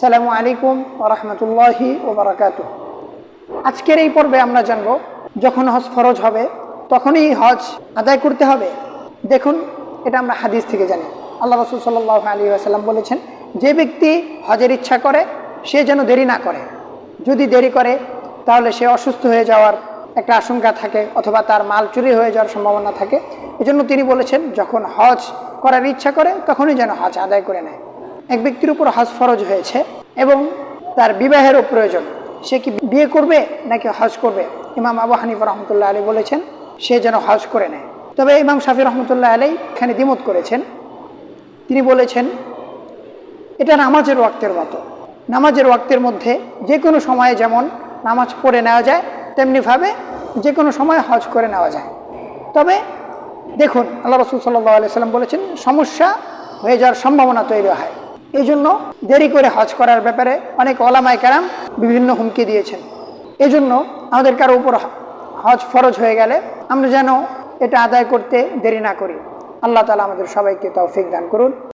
আসসালামু আলাইকুম ওয়া রাহমাতুল্লাহি ওয়া বারাকাতুহু। আজকের এই পর্বে আমরা জানব, যখন হজ ফরজ হবে তখনই হজ আদায় করতে হবে। দেখুন, এটা আমরা হাদিস থেকে জানি। আল্লাহ রাসূল সাল্লাল্লাহু আলাইহি ওয়াসাল্লাম বলেছেন, যে ব্যক্তি হজের ইচ্ছা করে সে যেন দেরি না করে। যদি দেরি করে তাহলে সে অসুস্থ হয়ে যাওয়ার একটা আশঙ্কা থাকে, অথবা তার মাল চুরি হয়ে যাওয়ার সম্ভাবনা থাকে। এজন্য তিনি বলেছেন, যখন হজ করার ইচ্ছা করে তখনই যেন হজ আদায় করে নেয়। এক ব্যক্তির উপর হজ ফরজ হয়েছে এবং তার বিবাহেরও প্রয়োজন, সে কি বিয়ে করবে নাকি হজ করবে? ইমাম আবু হানিফা রহমতুল্লাহ আলী বলেছেন সে যেন হজ করে নেয়। তবে ইমাম শাফি রহমতুল্লাহ আলী এখানে দ্বিমত করেছেন। তিনি বলেছেন এটা নামাজের ওয়াক্তের মতো। নামাজের ওয়াক্তের মধ্যে যে কোনো সময়ে যেমন নামাজ পড়ে নেওয়া যায়, তেমনিভাবে যে কোনো সময় হজ করে নেওয়া যায়। তবে দেখুন, আল্লাহ রাসূল সাল্লাল্লাহু আলাইহি ওয়াসাল্লাম বলেছেন সমস্যা হয়ে যাওয়ার সম্ভাবনা তৈরি হয়। এই জন্য দেরি করে হজ করার ব্যাপারে অনেক ওলামায়ে কেরাম বিভিন্ন হুমকি দিয়েছেন। এই জন্য আমাদের কারো উপর হজ ফরজ হয়ে গেলে আমরা যেন এটা আদায় করতে দেরি না করি। আল্লাহ তাআলা আমাদের সবাইকে তৌফিক দান করুন।